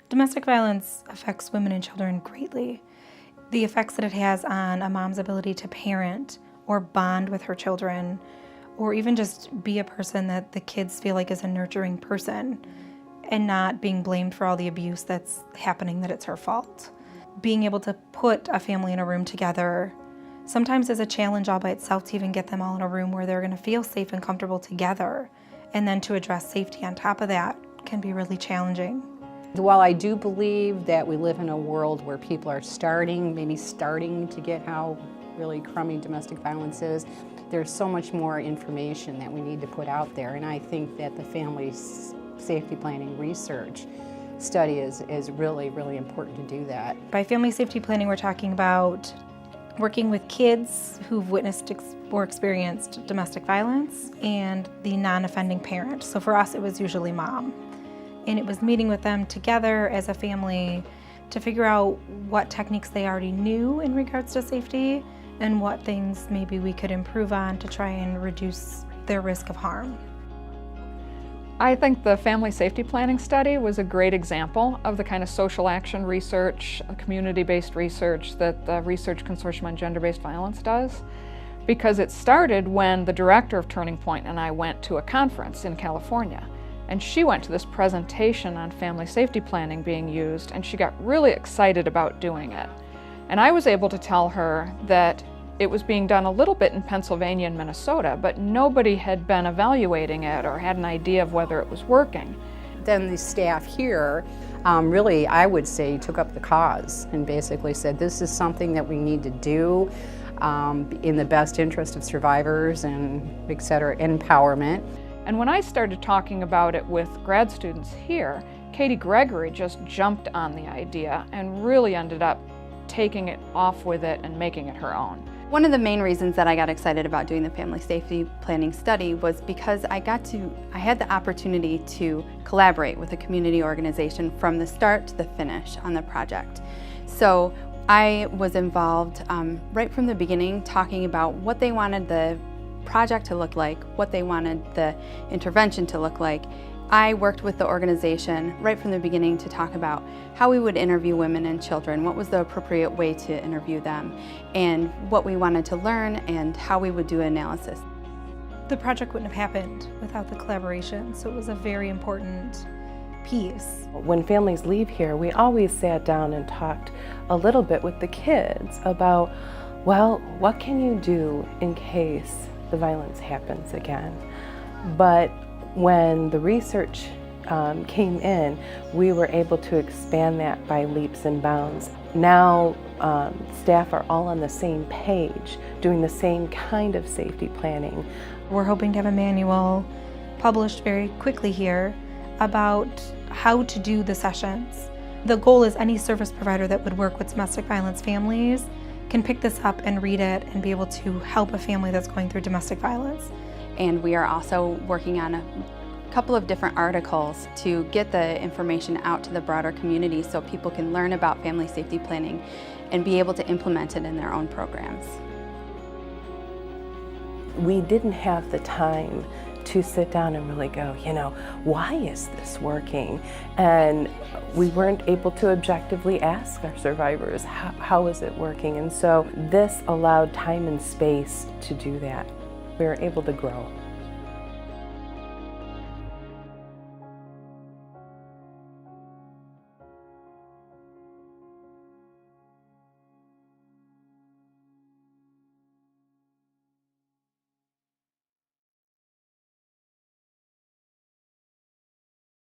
Domestic violence affects women and children greatly. The effects that it has on a mom's ability to parent or bond with her children, or even just be a person that the kids feel like is a nurturing person and not being blamed for all the abuse that's happening, that it's her fault. Being able to put a family in a room together sometimes is a challenge all by itself, to even get them all in a room where they're going to feel safe and comfortable together, and then to address safety on top of that can be really challenging. While I do believe that we live in a world where people are maybe starting to get how really crummy domestic violence is, there's so much more information that we need to put out there, and I think that the family safety planning research study is really, really important to do that. By family safety planning, we're talking about working with kids who've witnessed or experienced domestic violence and the non-offending parent. So for us, it was usually mom. And it was meeting with them together as a family to figure out what techniques they already knew in regards to safety and what things maybe we could improve on to try and reduce their risk of harm. I think the family safety planning study was a great example of the kind of social action research, community-based research that the Research Consortium on Gender-Based Violence does, because it started when the director of Turning Point and I went to a conference in California. And she went to this presentation on family safety planning being used, and she got really excited about doing it. And I was able to tell her that it was being done a little bit in Pennsylvania and Minnesota, but nobody had been evaluating it or had an idea of whether it was working. Then the staff here really, I would say, took up the cause and basically said, this is something that we need to do in the best interest of survivors and et cetera, empowerment. And when I started talking about it with grad students here, Katie Gregory just jumped on the idea and really ended up taking it off with it and making it her own. One of the main reasons that I got excited about doing the family safety planning study was because I had the opportunity to collaborate with a community organization from the start to the finish on the project. So I was involved right from the beginning, talking about what they wanted the project to look like, what they wanted the intervention to look like. I worked with the organization right from the beginning to talk about how we would interview women and children, what was the appropriate way to interview them, and what we wanted to learn and how we would do analysis. The project wouldn't have happened without the collaboration, so it was a very important piece. When families leave here, we always sat down and talked a little bit with the kids about, well, what can you do in case the violence happens again? But when the research came in, we were able to expand that by leaps and bounds. Now staff are all on the same page, doing the same kind of safety planning. We're hoping to have a manual published very quickly here about how to do the sessions. The goal is any service provider that would work with domestic violence families can pick this up and read it and be able to help a family that's going through domestic violence. And we are also working on a couple of different articles to get the information out to the broader community so people can learn about family safety planning and be able to implement it in their own programs. We didn't have the time to sit down and really go, why is this working? And we weren't able to objectively ask our survivors, how is it working? And so this allowed time and space to do that. We were able to grow.